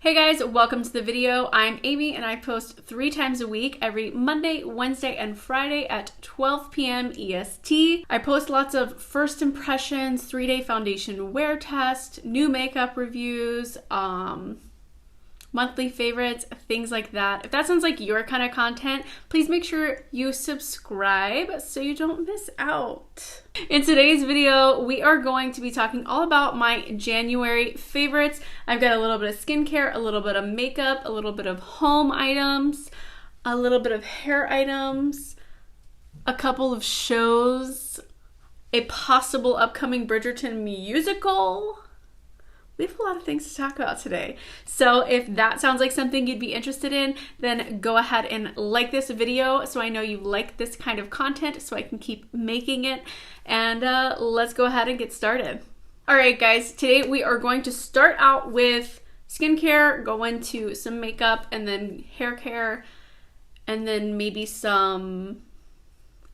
Hey guys, welcome to the video. I'm Amy and I post 3 times a week, every Monday, Wednesday, and Friday at 12 p.m. EST. I post lots of first impressions, 3-day foundation wear test, new makeup reviews, monthly favorites, things like that. If that sounds like your kind of content, please make sure you subscribe so you don't miss out. In today's video, we are going to be talking all about my January favorites. I've got a little bit of skincare, a little bit of makeup, a little bit of home items, a little bit of hair items, a couple of shows, a possible upcoming Bridgerton musical. We have a lot of things to talk about today. So if that sounds like something you'd be interested in, then go ahead and like this video so I know you like this kind of content so I can keep making it. And let's go ahead and get started. All right, guys, today we are going to start out with skincare, go into some makeup, and then hair care, and then maybe some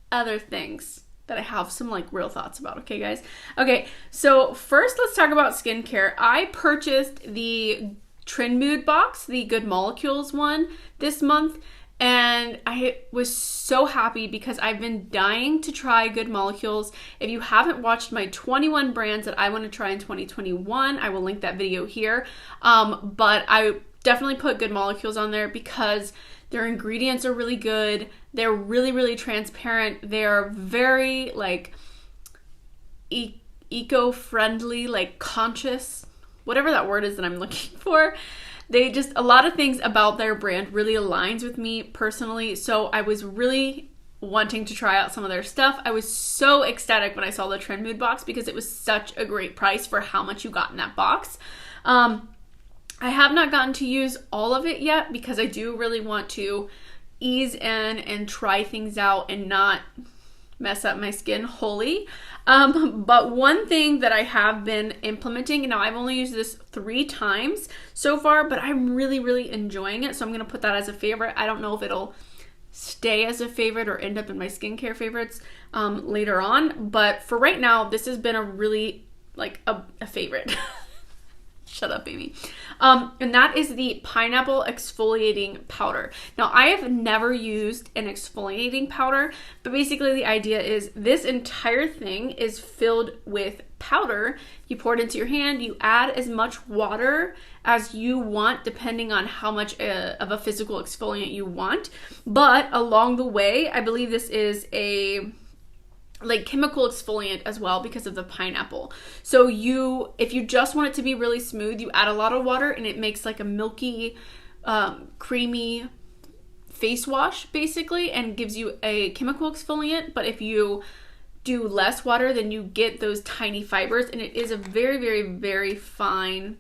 other things that I have some like real thoughts about. Okay, guys? Okay, so first let's talk about skincare. I purchased the Trend Mood box, the Good Molecules one, this month, and I was so happy because I've been dying to try Good Molecules. If you haven't watched my 21 brands that I want to try in 2021, I will link that video here. But I definitely put Good Molecules on there because their ingredients are really good. They're really, really transparent. They're very like eco-friendly, like conscious, whatever that word is that I'm looking for. They just, a lot of things about their brand really aligns with me personally. So I was really wanting to try out some of their stuff. I was so ecstatic when I saw the Trend Mood box because it was such a great price for how much you got in that box. I have not gotten to use all of it yet because I do really want to ease in and try things out and not mess up my skin wholly. But one thing that I have been implementing, and now I've only used this 3 times so far, but I'm really, really enjoying it. So I'm going to put that as a favorite. I don't know if it'll stay as a favorite or end up in my skincare favorites later on. But for right now, this has been a really, like, a favorite. Shut up, baby. And that is the Pineapple Exfoliating Powder. Now, I have never used an exfoliating powder, but basically the idea is this entire thing is filled with powder. You pour it into your hand, you add as much water as you want, depending on how much of a physical exfoliant you want. But along the way, I believe this is a like chemical exfoliant as well because of the pineapple. So if you just want it to be really smooth, you add a lot of water and it makes like a milky, creamy face wash basically and gives you a chemical exfoliant. But if you do less water, then you get those tiny fibers, and it is a very, very, very fine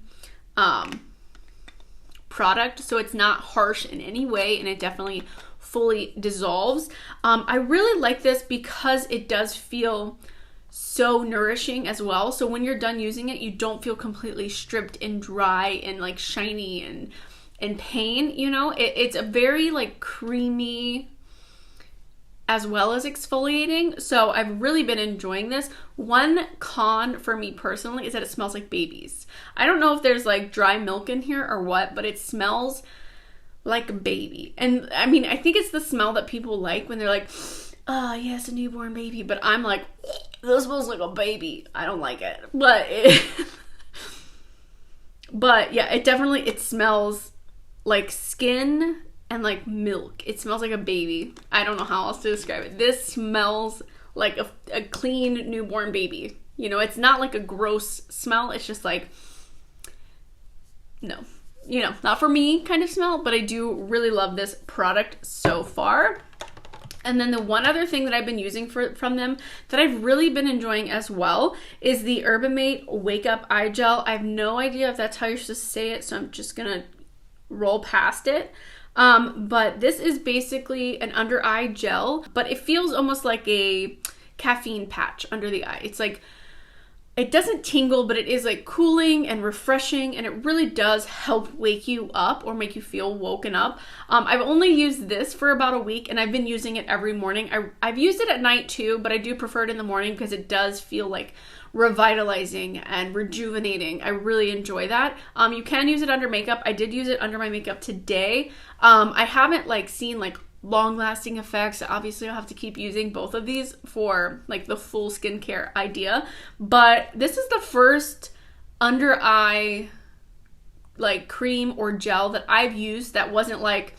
product. So it's not harsh in any way, and it definitely fully dissolves. I really like this because it does feel so nourishing as well. So when you're done using it, you don't feel completely stripped and dry and like shiny and pain, you know? It's a very like creamy as well as exfoliating. So I've really been enjoying this. One con for me personally is that it smells like babies. I don't know if there's like dry milk in here or what, but it smells like a baby. And I mean, I think it's the smell that people like when they're like, oh yes, a newborn baby. But I'm like, this smells like a baby. I don't like it. But yeah, it smells like skin and like milk. It smells like a baby. I don't know how else to describe it. This smells like a clean newborn baby. You know, it's not like a gross smell. It's just like, no. You know, not for me kind of smell, but I do really love this product so far. And then the one other thing that I've been using from them that I've really been enjoying as well is the Herbamate Wake Up Eye Gel. I have no idea if that's how you're supposed to say it, so I'm just gonna roll past it. But this is basically an under eye gel, but it feels almost like a caffeine patch under the eye. It's like, it doesn't tingle, but it is like cooling and refreshing, and it really does help wake you up or make you feel woken up. I've only used this for about a week, and I've been using it every morning. I've used it at night too, but I do prefer it in the morning because it does feel like revitalizing and rejuvenating. I really enjoy that. You can use it under makeup. I did use it under my makeup today. I haven't like seen like long-lasting effects. Obviously I'll have to keep using both of these for like the full skincare idea, but this is the first under eye like cream or gel that I've used that wasn't like,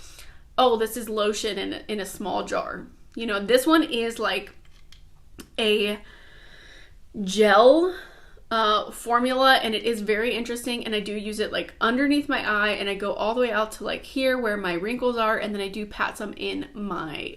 oh, this is lotion in a small jar. You know, this one is like a gel formula, and it is very interesting, and I do use it like underneath my eye, and I go all the way out to like here where my wrinkles are, and then I do pat some in my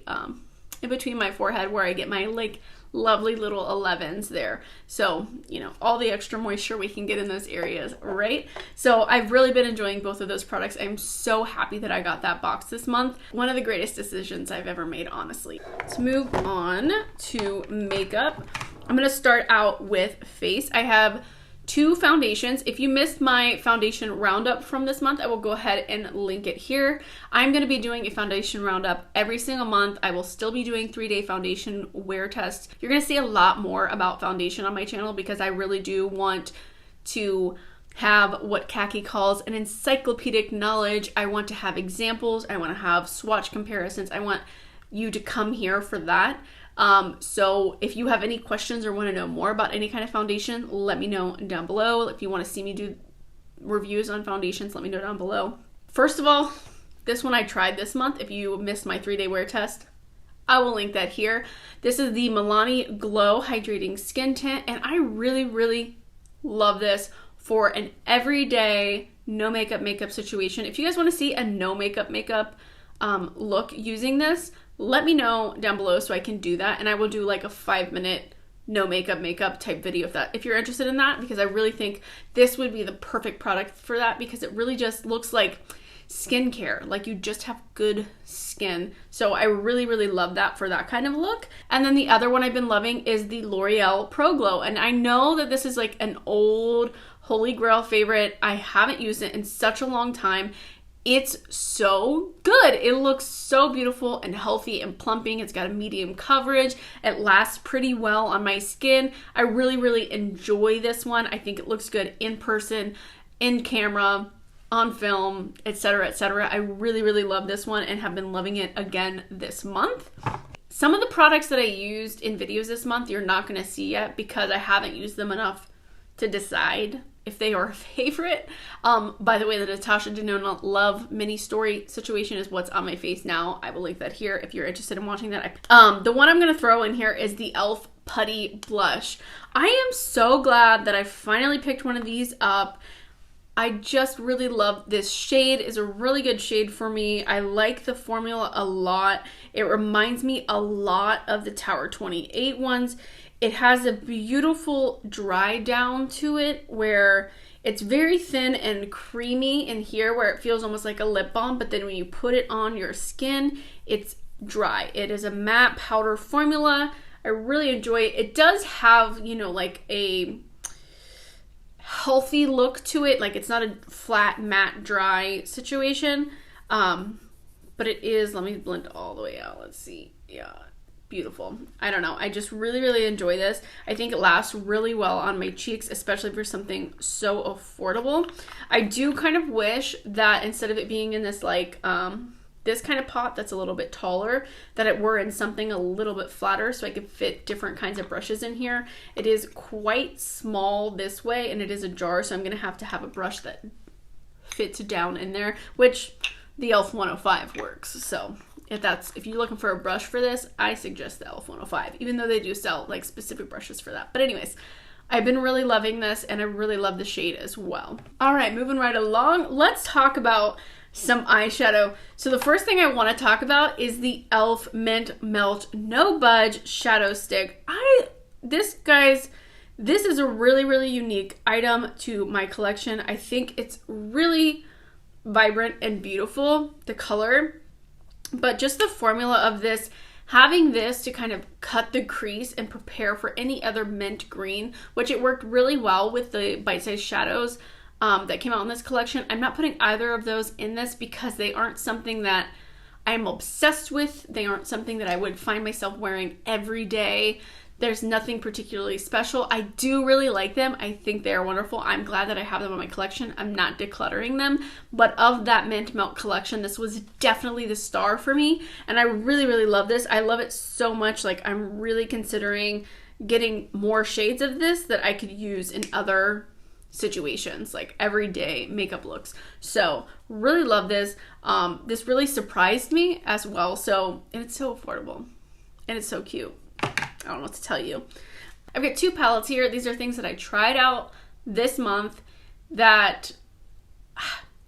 in between my forehead where I get my like lovely little 11s there. So, you know, all the extra moisture we can get in those areas, right? So I've really been enjoying both of those products. I'm so happy that I got that box this month. One of the greatest decisions I've ever made, honestly. Let's move on to makeup. I'm going to start out with face. I have 2 foundations. If you missed my foundation roundup from this month, I will go ahead and link it here. I'm going to be doing a foundation roundup every single month. I will still be doing 3-day foundation wear tests. You're going to see a lot more about foundation on my channel because I really do want to have what Kaki calls an encyclopedic knowledge. I want to have examples. I want to have swatch comparisons. I want you to come here for that. So if you have any questions or want to know more about any kind of foundation, let me know down below. If you want to see me do reviews on foundations, let me know down below. First of all, this one I tried this month. If you missed my 3-day wear test, I will link that here. This is the Milani Glow Hydrating Skin Tint, and I really, really love this for an everyday no makeup situation. If you guys want to see a no makeup look using this, let me know down below so I can do that, and I will do like a 5-minute no makeup type video if you're interested in that, because I really think this would be the perfect product for that, because it really just looks like skincare, like you just have good skin. So I really, really love that for that kind of look. And then the other one I've been loving is the L'Oreal Pro Glow, and I know that this is like an old holy grail favorite. I haven't used it in such a long time. It's so good. It looks so beautiful and healthy and plumping. It's got a medium coverage. It lasts pretty well on my skin. I really, really enjoy this one. I think it looks good in person, in camera, on film, etc., etc. I really, really love this one and have been loving it again this month. Some of the products that I used in videos this month, you're not going to see yet because I haven't used them enough to decide if they are a favorite. By the way, the Natasha Denona Love mini story situation is what's on my face now. I will link that here if you're interested in watching that. The one I'm going to throw in here is the e.l.f. Putty Blush. I am so glad that I finally picked one of these up. I just really love this shade. It's a really good shade for me. I like the formula a lot. It reminds me a lot of the Tower 28 ones. It has a beautiful dry down to it where it's very thin and creamy in here where it feels almost like a lip balm, but then when you put it on your skin, it's dry. It is a matte powder formula. I really enjoy it. It does have, you know, like a healthy look to it. Like it's not a flat, matte, dry situation, but it is, let me blend it all the way out. Let's see. Yeah. Beautiful. I don't know. I just really, really enjoy this. I think it lasts really well on my cheeks, especially for something so affordable. I do kind of wish that instead of it being in this like this kind of pot that's a little bit taller, that it were in something a little bit flatter so I could fit different kinds of brushes in here. It is quite small this way, and it is a jar, so I'm going to have a brush that fits down in there, which the e.l.f. 105 works. So if you're looking for a brush for this, I suggest the e.l.f. 105, even though they do sell like specific brushes for that. But anyways, I've been really loving this, and I really love the shade as well. All right, moving right along, let's talk about some eyeshadow. So the first thing I want to talk about is the e.l.f. Mint Melt No Budge Shadow Stick. This is a really, really unique item to my collection. I think it's really vibrant and beautiful, the color. But just the formula of this having this to kind of cut the crease and prepare for any other mint green, which it worked really well with the bite-sized shadows that came out in this collection. I'm not putting either of those in this because they aren't something that I'm obsessed with. They aren't something that I would find myself wearing every day. There's nothing particularly special. I do really like them. I think they're wonderful. I'm glad that I have them in my collection. I'm not decluttering them. But of that Mint Melt collection, this was definitely the star for me. And I really, really love this. I love it so much. Like, I'm really considering getting more shades of this that I could use in other situations, like everyday makeup looks. So really love this. This really surprised me as well. And it's so affordable and it's so cute. I don't know what to tell you. I've got two palettes here. These are things that I tried out this month that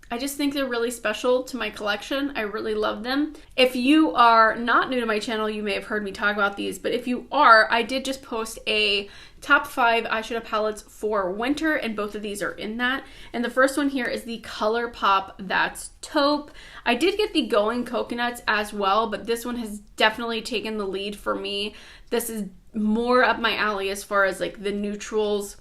I just think they're really special to my collection. I really love them. If you are not new to my channel, you may have heard me talk about these, but if you are, I did just post a top 5 eyeshadow palettes for winter, and both of these are in that. And the first one here is the ColourPop That's Taupe. I did get the Going Coconuts as well, but this one has definitely taken the lead for me. This is more up my alley as far as like the neutrals,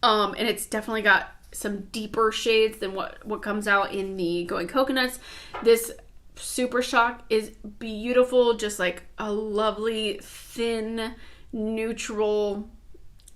and it's definitely got some deeper shades than what comes out in the Going Coconuts. This Super Shock is beautiful, just like a lovely thin neutral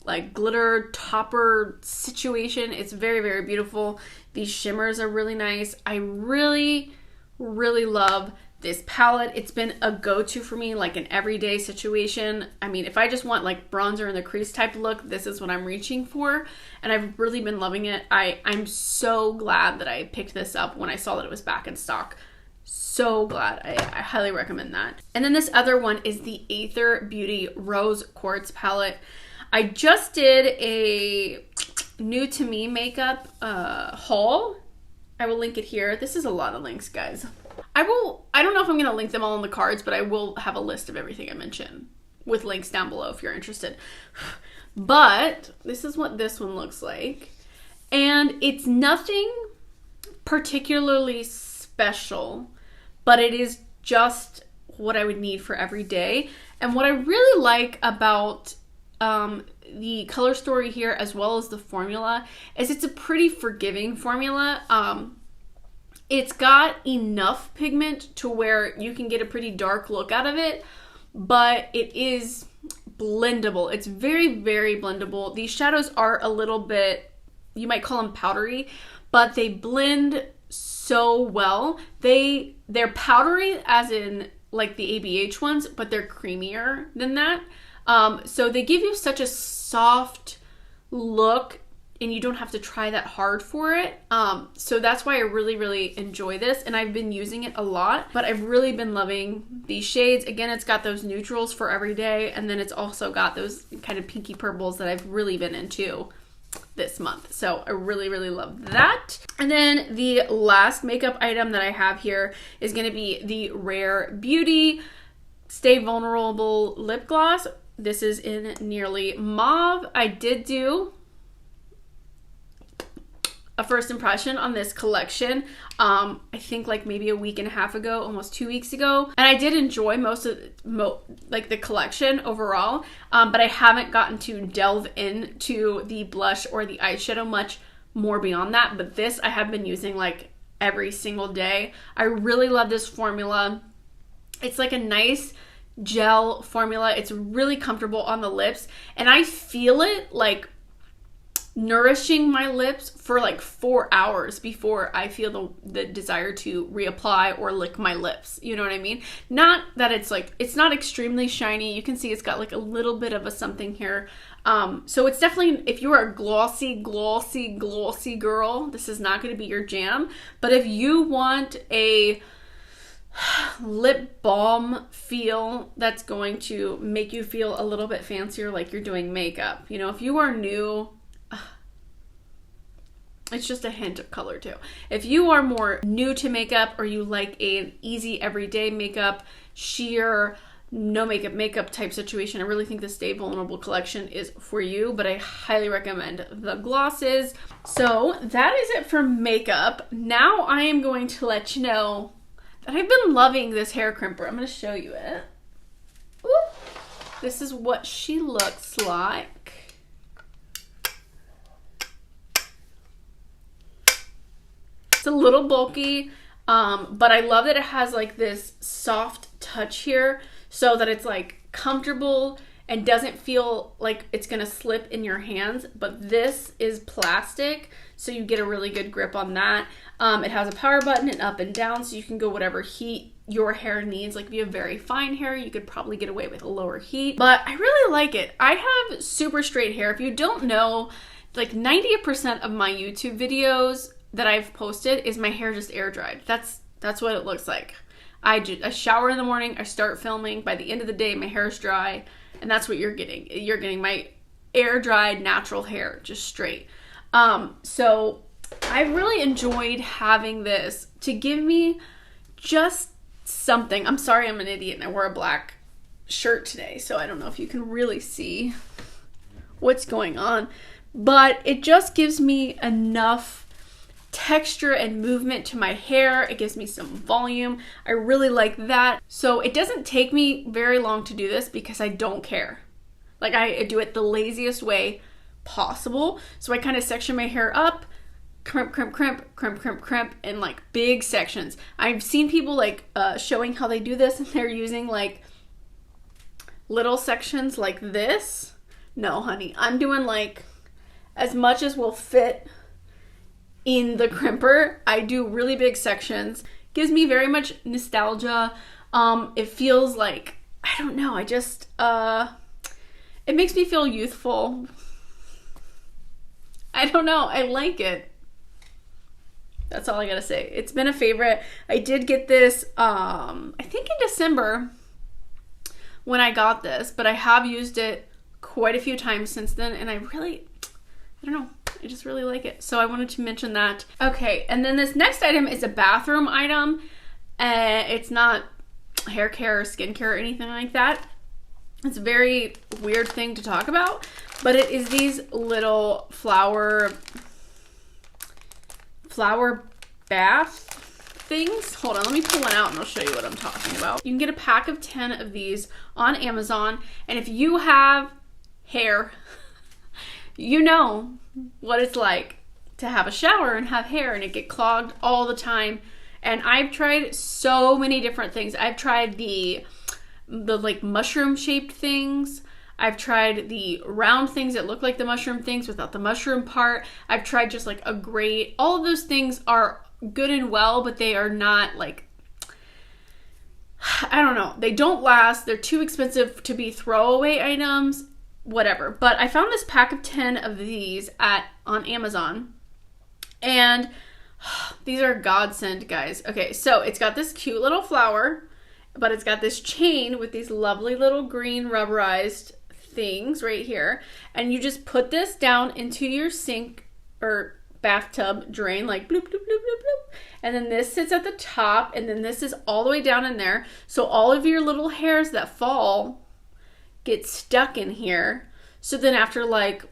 like glitter topper situation. It's very, very beautiful. These shimmers are really nice. I really, really love this palette. It's been a go-to for me, like an everyday situation. I mean, if I just want like bronzer in the crease type look, this is what I'm reaching for, and I've really been loving it. I'm so glad that I picked this up when I saw that it was back in stock. So glad. I highly recommend that. And then this other one is the Aether Beauty Rose Quartz palette. I just did a new to me makeup haul. I will link it here. This is a lot of links, guys. I don't know if I'm going to link them all in the cards, but I will have a list of everything I mentioned with links down below if you're interested. But this is what this one looks like. And it's nothing particularly special, but it is just what I would need for every day. And what I really like about the color story here, as well as the formula, is it's a pretty forgiving formula. It's got enough pigment to where you can get a pretty dark look out of it, but it is blendable. It's very, very blendable. These shadows are a little bit, you might call them powdery, but they blend so well. They're powdery as in like the ABH ones, but they're creamier than that. So they give you such a soft look, and you don't have to try that hard for it. So that's why I really, really enjoy this, and I've been using it a lot, but I've really been loving these shades. Again, it's got those neutrals for every day, and then it's also got those kind of pinky purples that I've really been into this month. So I really, really love that. And then the last makeup item that I have here is going to be the Rare Beauty Stay Vulnerable Lip Gloss. This is in Nearly Mauve. I did do a first impression on this collection, I think like maybe a week and a half ago, almost 2 weeks ago, and I did enjoy most of like the collection overall, but I haven't gotten to delve into the blush or the eyeshadow much more beyond that. But this I have been using like every single day. I really love this formula. It's like a nice gel formula. It's really comfortable on the lips, and I feel it like nourishing my lips for like 4 hours before I feel the desire to reapply or lick my lips. You know what I mean? Not that it's like, it's not extremely shiny. You can see it's got like a little bit of a something here. So it's definitely, if you are a glossy girl, this is not going to be your jam. But if you want a lip balm feel that's going to make you feel a little bit fancier, like you're doing makeup, you know, if you are new, it's just a hint of color too. If you are more new to makeup, or you like an easy everyday makeup, sheer no makeup type situation, I really think the Stay Vulnerable collection is for you, but I highly recommend the glosses. So that is it for makeup. Now I am going to let you know that I've been loving this hair crimper. I'm going to show you it. this is what she looks like. It's a little bulky, but I love that it has like this soft touch here so that it's like comfortable and doesn't feel like it's gonna slip in your hands, but this is plastic, so you get a really good grip on that. It has a power button and up and down, so you can go whatever heat your hair needs. Like if you have very fine hair, you could probably get away with a lower heat, but I really like it. I have super straight hair. If you don't know, like 90% of my YouTube videos that I've posted is my hair just air dried. That's what it looks like. I shower in the morning, I start filming, by the end of the day my hair is dry, and that's what you're getting. You're getting my air dried natural hair, just straight. So I really enjoyed having this to give me just something. I'm sorry, I'm an idiot and I wore a black shirt today, so I don't know if you can really see what's going on, but it just gives me enough texture and movement to my hair. It gives me some volume. I really like that. So it doesn't take me very long to do this because I don't care. Like I do it the laziest way possible. So I kind of section my hair up, crimp, crimp, crimp, crimp, crimp, crimp, in like big sections. I've seen people like showing how they do this, and they're using like little sections like this. No, honey, I'm doing like as much as will fit in the crimper. I do really big sections. Gives me very much nostalgia. It feels like, I don't know, I just, it makes me feel youthful. I don't know, I like it. That's all I gotta say. It's been a favorite. I did get this, I think in December when I got this, but I have used it quite a few times since then, and I don't know, I just really like it. So I wanted to mention that. Okay, and then this next item is a bathroom item. It's not hair care or skincare or anything like that. It's a very weird thing to talk about, but it is these little flower bath things. Hold on, let me pull one out and I'll show you what I'm talking about. You can get a pack of 10 of these on Amazon, and if you have hair, you know what it's like to have a shower and have hair and it get clogged all the time. And I've tried so many different things. I've tried the like mushroom shaped things. I've tried the round things that look like the mushroom things without the mushroom part. I've tried just like a grate. All of those things are good and well, but they are not like, I don't know. They don't last. They're too expensive to be throwaway items. Whatever. But I found this pack of 10 of these on Amazon, and these are godsend, guys. Okay, so it's got this cute little flower, but it's got this chain with these lovely little green rubberized things right here, and you just put this down into your sink or bathtub drain, like bloop, bloop, bloop, bloop, bloop. And then this sits at the top, and then this is all the way down in there, so all of your little hairs that fall get stuck in here. So then after like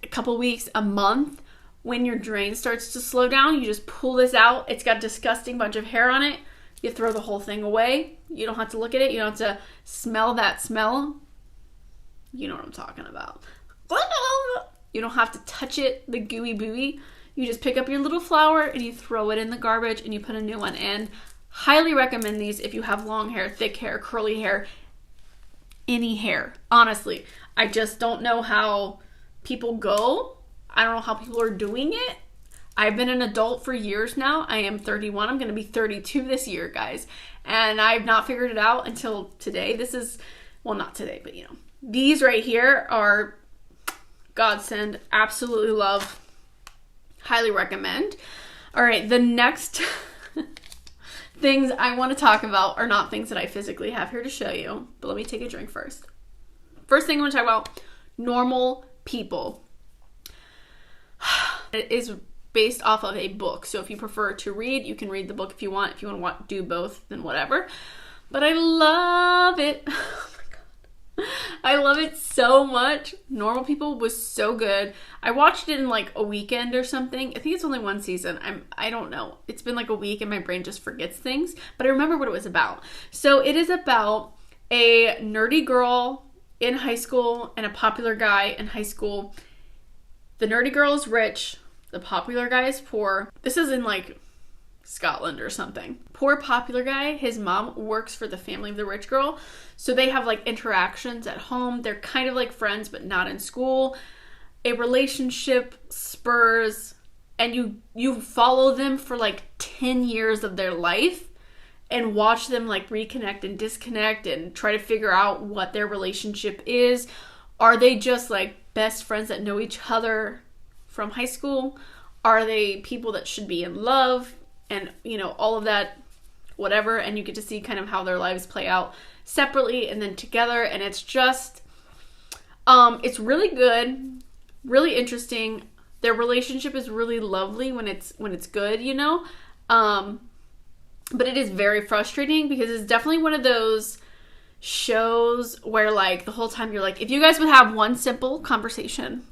a couple weeks, a month, when your drain starts to slow down, you just pull this out. It's got a disgusting bunch of hair on it. You throw the whole thing away. You don't have to look at it. You don't have to smell that smell. You know what I'm talking about. You don't have to touch it, the gooey booey. You just pick up your little flower and you throw it in the garbage and you put a new one in. Highly recommend these if you have long hair, thick hair, curly hair, any hair. Honestly, I just don't know how people go. I don't know how people are doing it. I've been an adult for years now. I am 31. I'm going to be 32 this year, guys. And I've not figured it out until today. This is, well, not today, but you know, these right here are godsend. Absolutely love. Highly recommend. All right, the next things I want to talk about are not things that I physically have here to show you, but let me take a drink first. First thing I want to talk about, normal people. It is based off of a book, so if you prefer to read, you can read the book if you want. If you want to do both, then whatever. But I love it. Oh my god, I love it so much. Normal People was so good. I watched it in like a weekend or something. I think it's only one season. I don't know. It's been like a week and my brain just forgets things, but I remember what it was about. So it is about a nerdy girl in high school and a popular guy in high school. The nerdy girl is rich. The popular guy is poor. This is in like Scotland or something. Poor popular guy, his mom works for the family of the rich girl. So they have like interactions at home. They're kind of like friends, but not in school. A relationship spurs, and you follow them for like 10 years of their life and watch them like reconnect and disconnect and try to figure out what their relationship is. Are they just like best friends that know each other from high school? Are they people that should be in love? And, you know, all of that, whatever. And you get to see kind of how their lives play out separately and then together. And it's just, it's really good, really interesting. Their relationship is really lovely when it's good, you know. But it is very frustrating because it's definitely one of those shows where like the whole time you're like, if you guys would have one simple conversation,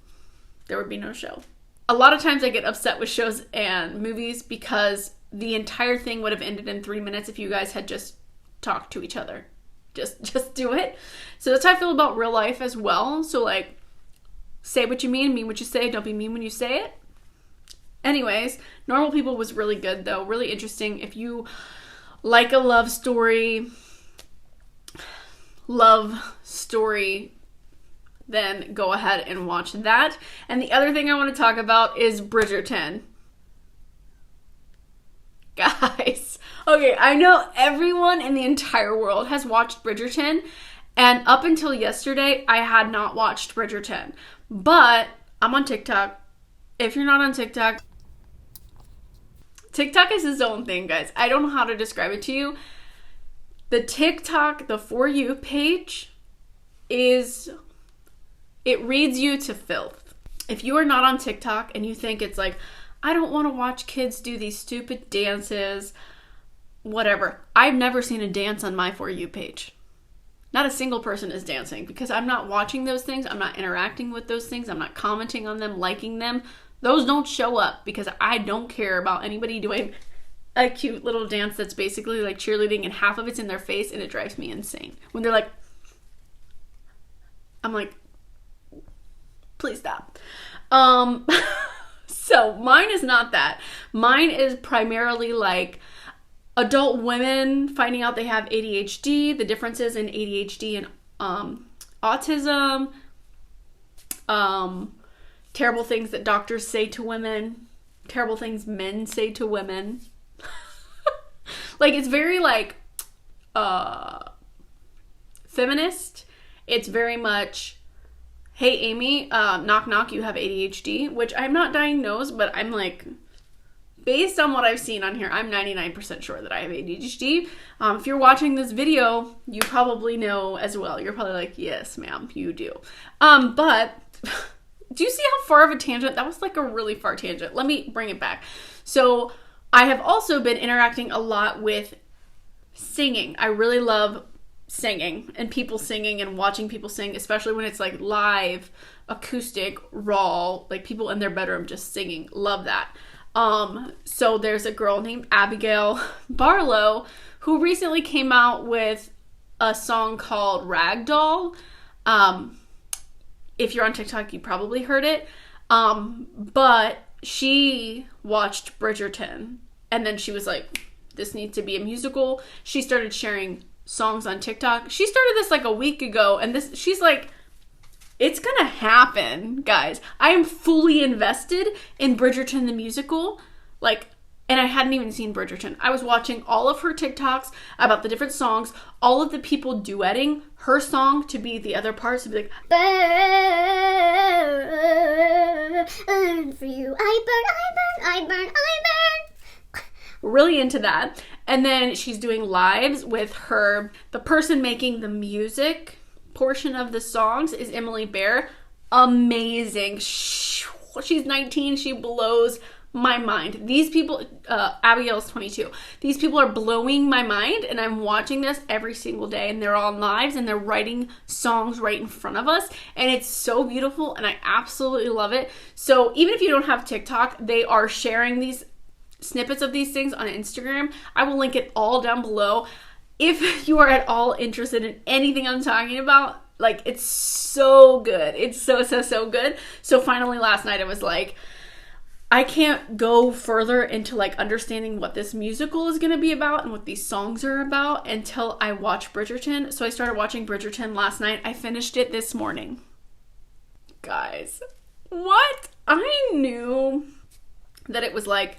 there would be no show. A lot of times I get upset with shows and movies because the entire thing would have ended in 3 minutes if you guys had just talked to each other. Just do it. So that's how I feel about real life as well. So like, say what you mean what you say. Don't be mean when you say it. Anyways, Normal People was really good though. Really interesting. If you like a love story, then go ahead and watch that. And the other thing I want to talk about is Bridgerton. Guys, okay, I know everyone in the entire world has watched Bridgerton, and up until yesterday, I had not watched Bridgerton. But I'm on TikTok. If you're not on TikTok, TikTok is its own thing, guys. I don't know how to describe it to you. The TikTok, the For You page it reads you to filth. If you are not on TikTok and you think it's like, I don't want to watch kids do these stupid dances, whatever. I've never seen a dance on my For You page. Not a single person is dancing because I'm not watching those things. I'm not interacting with those things. I'm not commenting on them, liking them. Those don't show up because I don't care about anybody doing a cute little dance that's basically like cheerleading and half of it's in their face, and it drives me insane. When they're like, I'm like, please stop. So mine is not that. Mine is primarily like adult women finding out they have ADHD, the differences in ADHD and autism, terrible things that doctors say to women, terrible things men say to women. Like, it's very like feminist. It's very much, hey Amy, knock knock, you have ADHD, which I'm not diagnosed, but I'm like, based on what I've seen on here, I'm 99% sure that I have ADHD. If you're watching this video, you probably know as well. You're probably like, yes, ma'am, you do. But do you see how far of a tangent? That was like a really far tangent. Let me bring it back. So I have also been interacting a lot with singing. I really love singing and people singing and watching people sing, especially when it's like live, acoustic, raw, like people in their bedroom just singing. Love that. So there's a girl named Abigail Barlow who recently came out with a song called Ragdoll. If you're on TikTok, you probably heard it. But she watched Bridgerton and then she was like, this needs to be a musical. She started sharing songs on TikTok. She started this like a week ago, and she's like, it's gonna happen, guys. I am fully invested in Bridgerton the musical. Like, and I hadn't even seen Bridgerton. I was watching all of her TikToks about the different songs, all of the people duetting her song to be the other parts, to be like, burn for you, I burn, I burn, I burn, I burn. Really into that. And then she's doing lives with her. The person making the music portion of the songs is Emily Bear. Amazing. She's 19. She blows my mind. These people, Abigail's 22. These people are blowing my mind, and I'm watching this every single day, and they're on lives and they're writing songs right in front of us, and it's so beautiful, and I absolutely love it. So even if you don't have TikTok, they are sharing these snippets of these things on Instagram. I will link it all down below. if you are at all interested in anything I'm talking about, like, it's so good. It's so good. So finally last night I was like, I can't go further into like understanding what this musical is going to be about and what these songs are about until I watch Bridgerton. So I started watching Bridgerton last night. I finished it this morning. Guys, what? I knew that it was like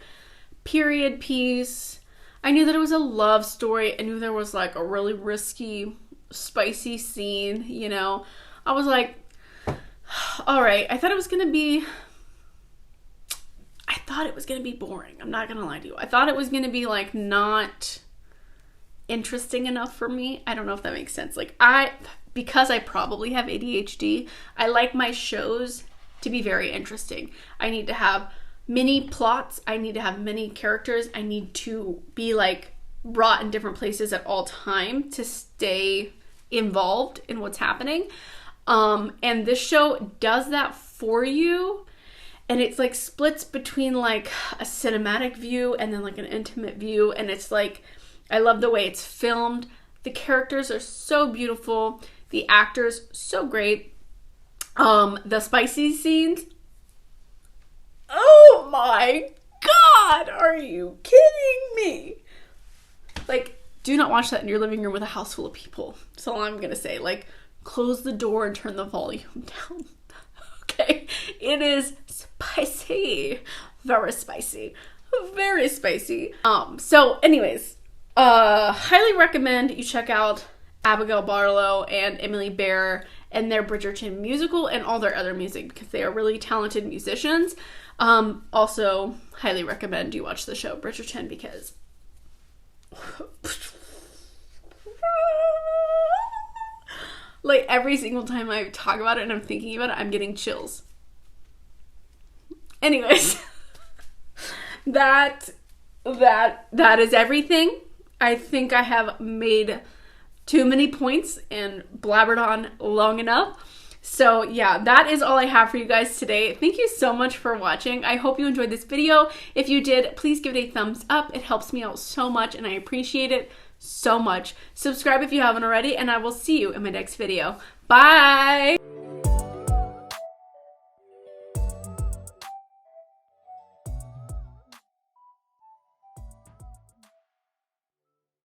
period piece. I knew that it was a love story. I knew there was like a really risky, spicy scene, you know. I was like, all right. I thought it was going to be boring. I'm not going to lie to you. I thought it was going to be like not interesting enough for me. I don't know if that makes sense. Like because I probably have ADHD, I like my shows to be very interesting. I need to have many plots. I need to have many characters. I need to be like brought in different places at all time to stay involved in what's happening. And this show does that for you. And it's like splits between like a cinematic view and then like an intimate view. And it's like, I love the way it's filmed. The characters are so beautiful. The actors, so great. The spicy scenes. Oh my God, are you kidding me? Like, do not watch that in your living room with a house full of people. That's all I'm gonna say. Like, close the door and turn the volume down. Okay, it is spicy, very spicy, very spicy. So anyways, highly recommend you check out Abigail Barlow and Emily Bear and their Bridgerton musical and all their other music because they are really talented musicians. Also highly recommend you watch the show Bridgerton because like every single time I talk about it and I'm thinking about it, I'm getting chills. Anyways, that is everything. I think I have made too many points and blabbered on long enough. So yeah, that is all I have for you guys today. Thank you so much for watching. I hope you enjoyed this video. If you did, please give it a thumbs up. It helps me out so much and I appreciate it so much. Subscribe if you haven't already, and I will see you in my next video. Bye!